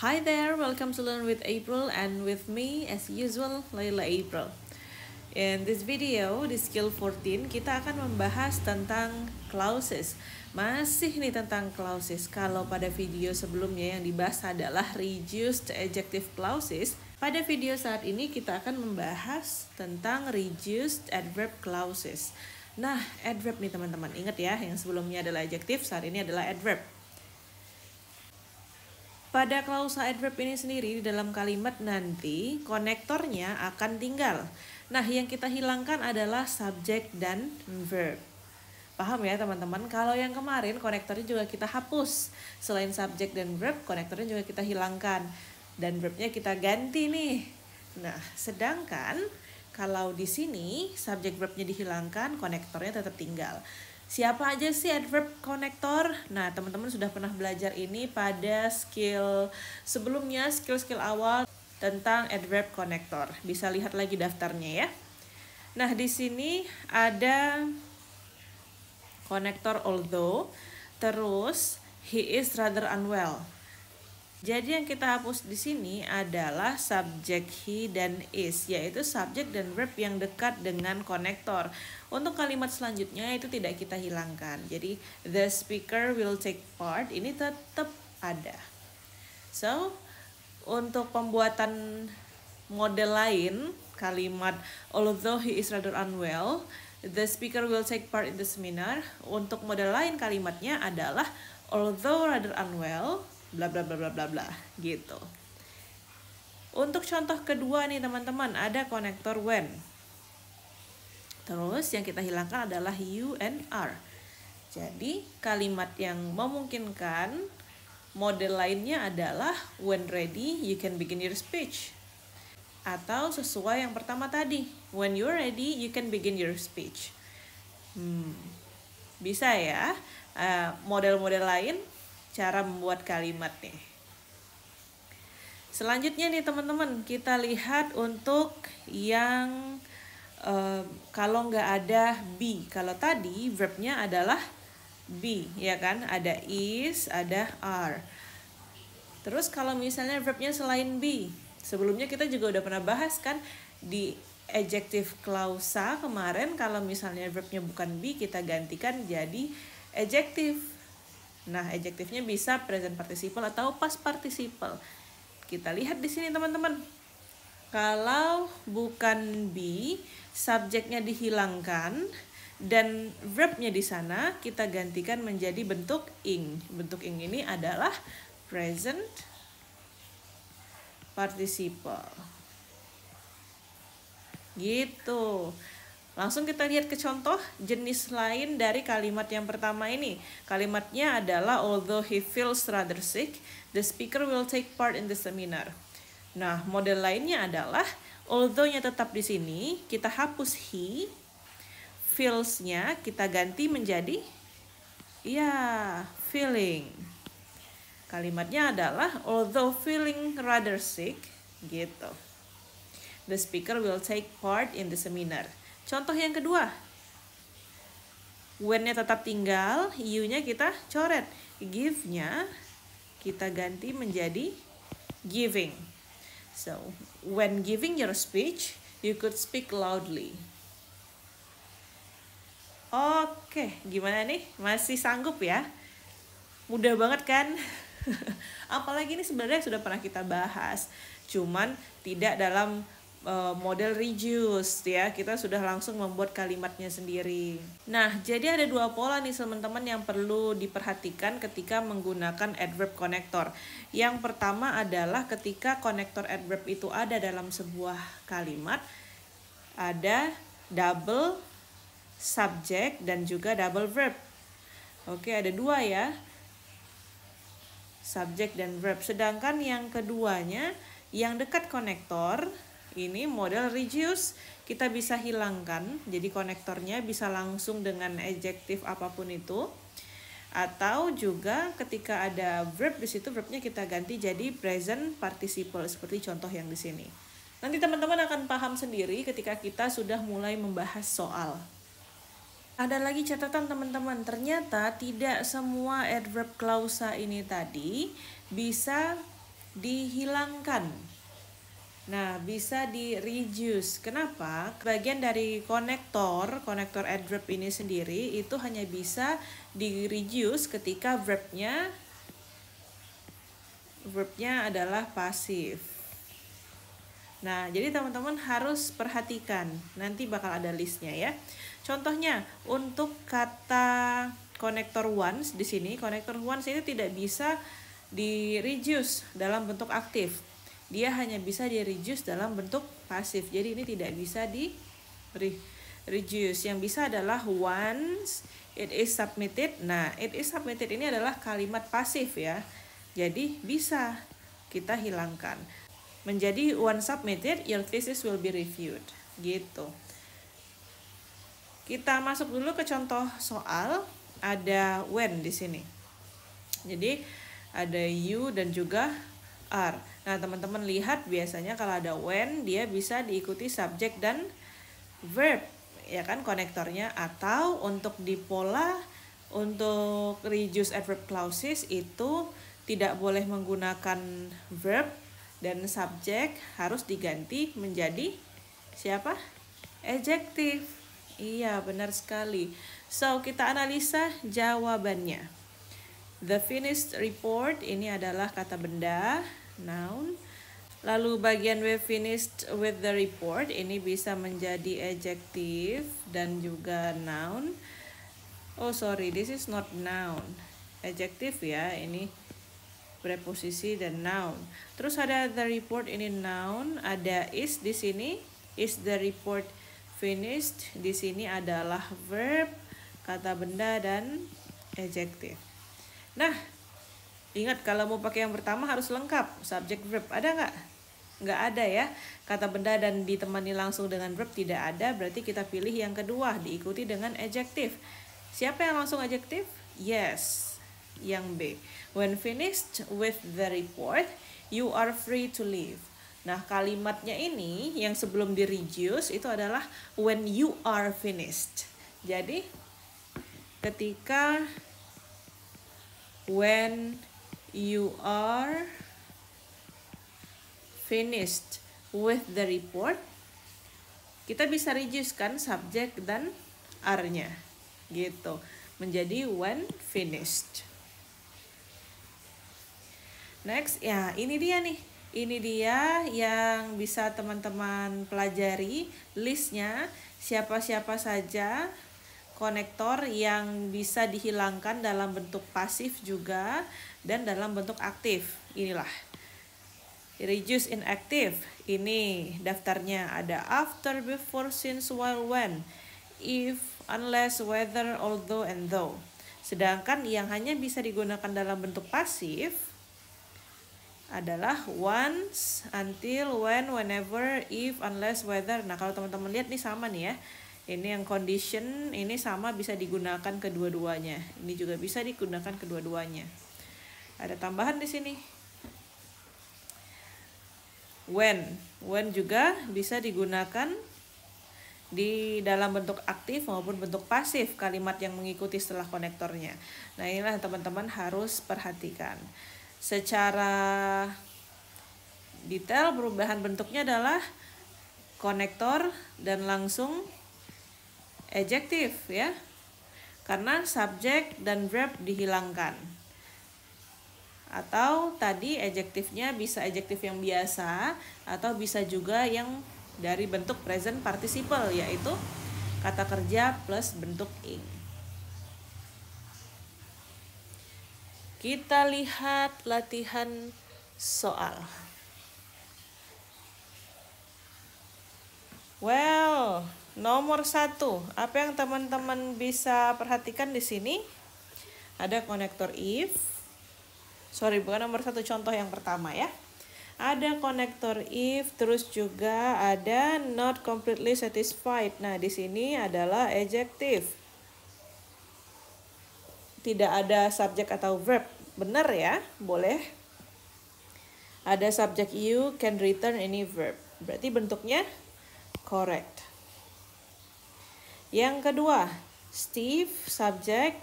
Hi there, welcome to Learn with April and with me as usual, Layla April. In this video, di skill 14, kita akan membahas tentang clauses. Masih nih tentang clauses. Kalau pada video sebelumnya yang dibahas adalah reduced adjective clauses, pada video saat ini kita akan membahas tentang reduced adverb clauses. Nah, adverb nih teman-teman, ingat ya, yang sebelumnya adalah adjective, saat ini adalah adverb. Pada klausa adverb ini sendiri di dalam kalimat nanti konektornya akan tinggal. Nah, yang kita hilangkan adalah subject dan verb. Paham ya teman-teman? Kalau yang kemarin konektornya juga kita hapus. Selain subject dan verb, konektornya juga kita hilangkan. Dan verbnya kita ganti nih. Nah, sedangkan kalau di sini subject verbnya dihilangkan, konektornya tetap tinggal. Siapa aja sih adverb konektor? Nah, teman-teman sudah pernah belajar ini pada skill sebelumnya, skill-skill awal tentang adverb konektor. Bisa lihat lagi daftarnya ya. Nah, di sini ada konektor although, terus he is rather unwell. Jadi yang kita hapus di sini adalah subject he dan is, yaitu subjek dan verb yang dekat dengan konektor. Untuk kalimat selanjutnya itu tidak kita hilangkan. Jadi the speaker will take part ini tetap ada. So, untuk pembuatan model lain, kalimat although he is rather unwell, the speaker will take part in the seminar. Untuk model lain kalimatnya adalah although rather unwell, bla bla bla bla bla bla gitu. Untuk contoh kedua nih teman-teman, ada konektor when. Terus yang kita hilangkan adalah you and are. Jadi kalimat yang memungkinkan model lainnya adalah when ready you can begin your speech. Atau sesuai yang pertama tadi, when you're ready you can begin your speech. Bisa ya, model-model lain cara membuat kalimat nih. Selanjutnya nih teman-teman, kita lihat untuk yang kalau nggak ada be. Kalau tadi verbnya adalah be, ya kan? Ada is, ada are. Terus kalau misalnya verbnya selain be, sebelumnya kita juga udah pernah bahas kan di adjective clausa kemarin, kalau misalnya verbnya bukan be, kita gantikan jadi adjective. Nah, adjektifnya bisa present participle atau past participle. Kita lihat di sini teman-teman. Kalau bukan be, subjeknya dihilangkan dan verbnya di sana kita gantikan menjadi bentuk ing. Bentuk ing ini adalah present participle. Gitu. Langsung kita lihat ke contoh jenis lain dari kalimat yang pertama ini. Kalimatnya adalah although he feels rather sick, the speaker will take part in the seminar. Nah, model lainnya adalah although-nya tetap di sini, kita hapus he, feels-nya kita ganti menjadi feeling. Kalimatnya adalah although feeling rather sick, gitu. The speaker will take part in the seminar. Contoh yang kedua, when-nya tetap tinggal, you-nya kita coret. Give-nya kita ganti menjadi giving. So, when giving your speech, you could speak loudly. Oke, gimana nih? Masih sanggup ya? Mudah banget kan? Apalagi ini sebenarnya sudah pernah kita bahas, cuman tidak dalam model reduce ya, kita sudah langsung membuat kalimatnya sendiri. Nah, jadi ada dua pola nih teman-teman yang perlu diperhatikan ketika menggunakan adverb konektor. Yang pertama adalah ketika konektor adverb itu ada dalam sebuah kalimat, ada double subject dan juga double verb. Oke, ada dua ya, subject dan verb. Sedangkan yang keduanya, yang dekat konektor, ini model reduce, kita bisa hilangkan, jadi konektornya bisa langsung dengan adjektif apapun itu, atau juga ketika ada verb di situ, verbnya kita ganti jadi present participle seperti contoh yang di sini. Nanti teman-teman akan paham sendiri ketika kita sudah mulai membahas soal. Ada lagi catatan teman-teman, ternyata tidak semua adverb clausa ini tadi bisa dihilangkan. Nah, bisa di reduce. Kenapa? Bagian dari konektor adverb ini sendiri itu hanya bisa di reduce ketika verbnya adalah pasif. Nah, jadi teman-teman harus perhatikan. Nanti bakal ada listnya ya. Contohnya, untuk kata konektor once di sini, konektor once ini tidak bisa di reduce dalam bentuk aktif. Dia hanya bisa di reduce dalam bentuk pasif. Jadi ini tidak bisa di reduce. Yang bisa adalah once it is submitted. Nah, it is submitted ini adalah kalimat pasif ya. Jadi bisa kita hilangkan. Menjadi once submitted, your thesis will be reviewed. Gitu. Kita masuk dulu ke contoh soal. Ada when di sini. Jadi ada you dan juga are. Nah, teman-teman lihat biasanya kalau ada when dia bisa diikuti subjek dan verb, ya kan, konektornya. Atau untuk di pola untuk reduce adverb clauses itu tidak boleh menggunakan verb dan subjek, harus diganti menjadi siapa? Adjective. Iya, benar sekali. So, kita analisa jawabannya. The finished report ini adalah kata benda, noun. Lalu bagian we finished with the report ini bisa menjadi adjective dan juga noun. Oh sorry, this is not noun. Adjective ya, ini preposisi dan noun. Terus ada the report ini noun, ada is di sini. Is the report finished? Di sini adalah verb, kata benda dan adjective. Nah, ingat kalau mau pakai yang pertama harus lengkap, subject verb. Ada nggak? Nggak ada ya. Kata benda dan ditemani langsung dengan verb tidak ada, berarti kita pilih yang kedua, diikuti dengan adjective. Siapa yang langsung adjective? Yes, yang B. When finished with the report, you are free to leave. Nah, kalimatnya ini yang sebelum di reduce itu adalah when you are finished. Jadi, ketika when you are finished with the report, kita bisa reduce kan subjek dan are-nya. Gitu. Menjadi when finished. Next, ya ini dia nih. Ini dia yang bisa teman-teman pelajari listnya, siapa-siapa saja konektor yang bisa dihilangkan dalam bentuk pasif juga dan dalam bentuk aktif. Inilah. Reduce inactive. Ini daftarnya ada after, before, since, while, when, if, unless, whether, although, and though. Sedangkan yang hanya bisa digunakan dalam bentuk pasif adalah once, until, when, whenever, if, unless, whether. Nah, kalau teman-teman lihat nih sama nih ya. Ini yang condition, ini sama bisa digunakan kedua-duanya. Ini juga bisa digunakan kedua-duanya. Ada tambahan di sini. When juga bisa digunakan di dalam bentuk aktif maupun bentuk pasif kalimat yang mengikuti setelah konektornya. Nah, inilah teman-teman harus perhatikan. Secara detail perubahan bentuknya adalah konektor dan langsung adjektif ya. Karena subjek dan verb dihilangkan. Atau tadi adjektifnya bisa adjektif yang biasa atau bisa juga yang dari bentuk present participle, yaitu kata kerja plus bentuk ing. Kita lihat latihan soal. Well, nomor 1, apa yang teman-teman bisa perhatikan di sini? Ada konektor if. Sorry, bukan nomor 1, contoh yang pertama ya. Ada konektor if, terus juga ada not completely satisfied. Nah, di sini adalah adjective. Tidak ada subjek atau verb. Benar ya? Boleh. Ada subjek you can return any verb. Berarti bentuknya correct. Yang kedua, Steve subject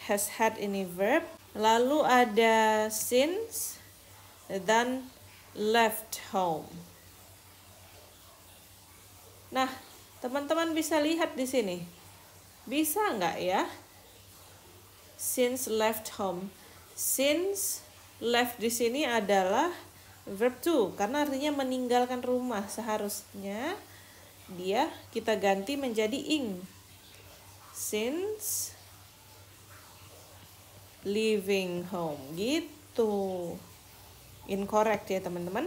has had any verb. Lalu ada since than left home. Nah, teman-teman bisa lihat di sini. Bisa nggak ya? Since left home. Since left di sini adalah verb to karena artinya meninggalkan rumah. Seharusnya kita ganti menjadi ing. Since leaving home gitu. Incorrect ya teman-teman.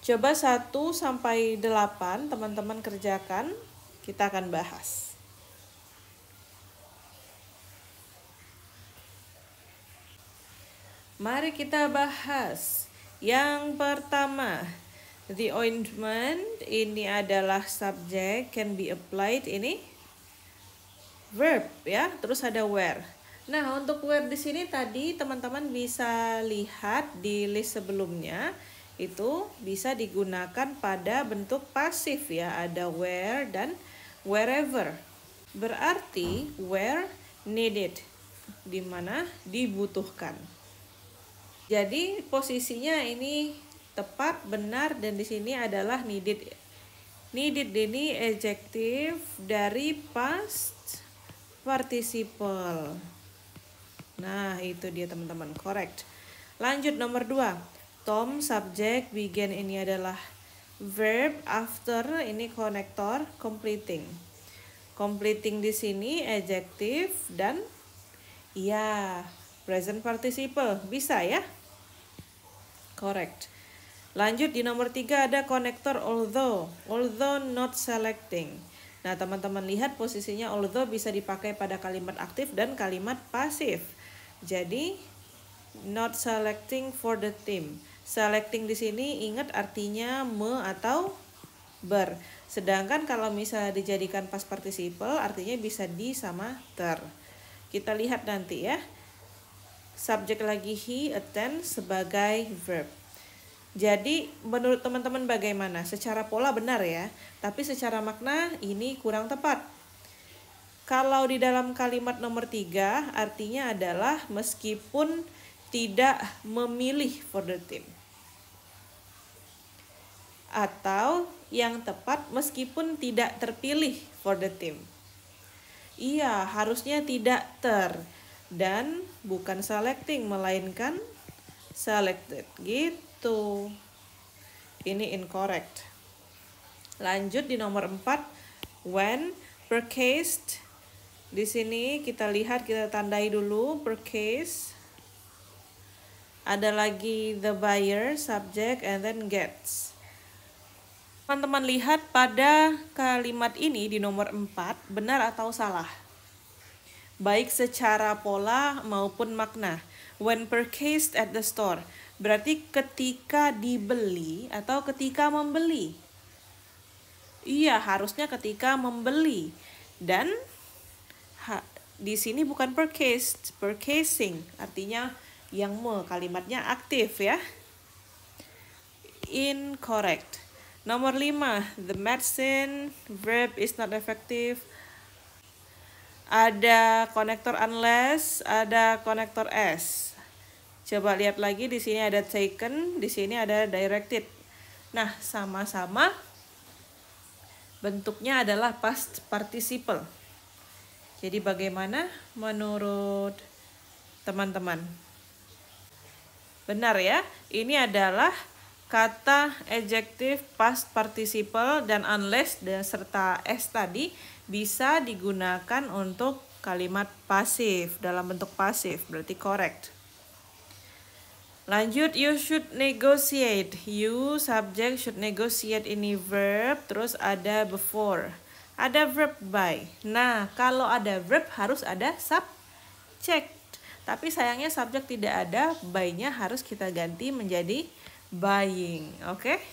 Coba 1 sampai 8 teman-teman kerjakan. Kita akan bahas. Mari kita bahas. Yang pertama, the ointment ini adalah subject, can be applied, ini verb ya. Terus ada where. Nah, untuk where di sini tadi teman-teman bisa lihat di list sebelumnya itu bisa digunakan pada bentuk pasif ya. Ada where dan wherever. Berarti where needed, di mana dibutuhkan. Jadi posisinya ini tepat, benar, dan di sini adalah needed. Needed ini adjektif dari past participle. Nah, itu dia teman-teman, correct. Lanjut nomor 2. Tom subject, begin ini adalah verb, after ini konektor, completing. Completing di sini adjektif dan ya present participle. Bisa ya? Correct. Lanjut di nomor 3 ada konektor although not selecting. Nah, teman-teman lihat posisinya although bisa dipakai pada kalimat aktif dan kalimat pasif. Jadi not selecting for the team. Selecting di sini ingat artinya atau ber. Sedangkan kalau misalnya dijadikan past participle artinya bisa di sama ter. Kita lihat nanti ya. Subjek lagi he, attend sebagai verb. Jadi menurut teman-teman bagaimana? Secara pola benar ya, tapi secara makna ini kurang tepat. Kalau di dalam kalimat nomor 3 artinya adalah meskipun tidak memilih for the team. Atau yang tepat meskipun tidak terpilih for the team. Iya, harusnya tidak dan bukan selecting melainkan selected gitu. Ini incorrect. Lanjut di nomor 4, when per case. Di sini kita lihat, kita tandai dulu per case. Ada lagi the buyer, subject, and then gets. Teman-teman lihat pada kalimat ini di nomor 4, benar atau salah? Baik secara pola maupun makna. When purchased at the store, berarti ketika dibeli atau ketika membeli. Iya, harusnya ketika membeli. Dan di sini bukan purchased, purchasing, artinya yang kalimatnya aktif ya. Incorrect. Nomor 5, the medicine verb is not effective. Ada konektor unless, ada konektor s. Coba lihat lagi, di sini ada taken, di sini ada directed. Nah, sama-sama bentuknya adalah past participle. Jadi bagaimana menurut teman-teman? Benar ya? Ini adalah kata adjektif past participle dan unless serta s tadi bisa digunakan untuk kalimat pasif, dalam bentuk pasif, berarti correct. Lanjut, you should negotiate. You subject should negotiate ini verb, terus ada before. Ada verb by. Nah, kalau ada verb harus ada subject. Tapi sayangnya subject tidak ada, by-nya harus kita ganti menjadi buying. Oke?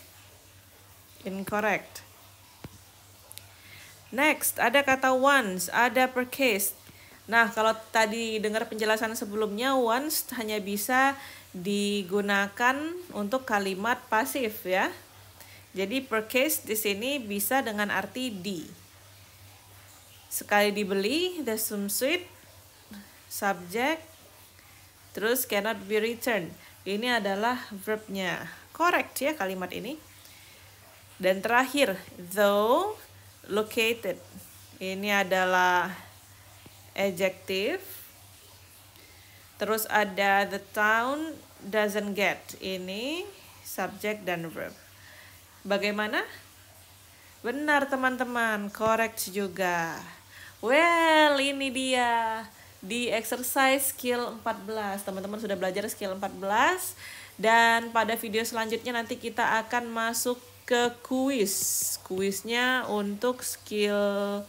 Incorrect. Next, ada kata once, ada purchased. Nah, kalau tadi dengar penjelasan sebelumnya, once hanya bisa digunakan untuk kalimat pasif ya. Jadi purchased di sini bisa dengan arti di. Sekali dibeli, the swimsuit, subject, terus cannot be returned. Ini adalah verbnya. Correct ya kalimat ini. Dan terakhir, though, located. Ini adalah adjective. Terus ada the town doesn't get. Ini subject dan verb. Bagaimana? Benar teman-teman, correct juga. Well, ini dia di exercise skill 14. Teman-teman sudah belajar skill 14. Dan pada video selanjutnya nanti kita akan masuk ke kuis. Kuisnya untuk skill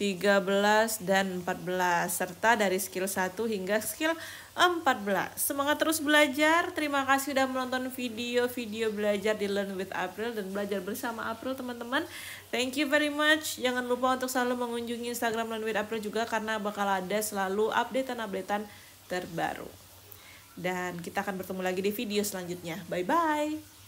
13 dan 14 serta dari skill 1 hingga skill 14. Semangat terus belajar. Terima kasih sudah menonton video-video belajar di Learn with April dan belajar bersama April teman-teman. Thank you very much. Jangan lupa untuk selalu mengunjungi Instagram Learn with April juga karena bakal ada selalu updatean-updatean terbaru. Dan kita akan bertemu lagi di video selanjutnya. Bye bye.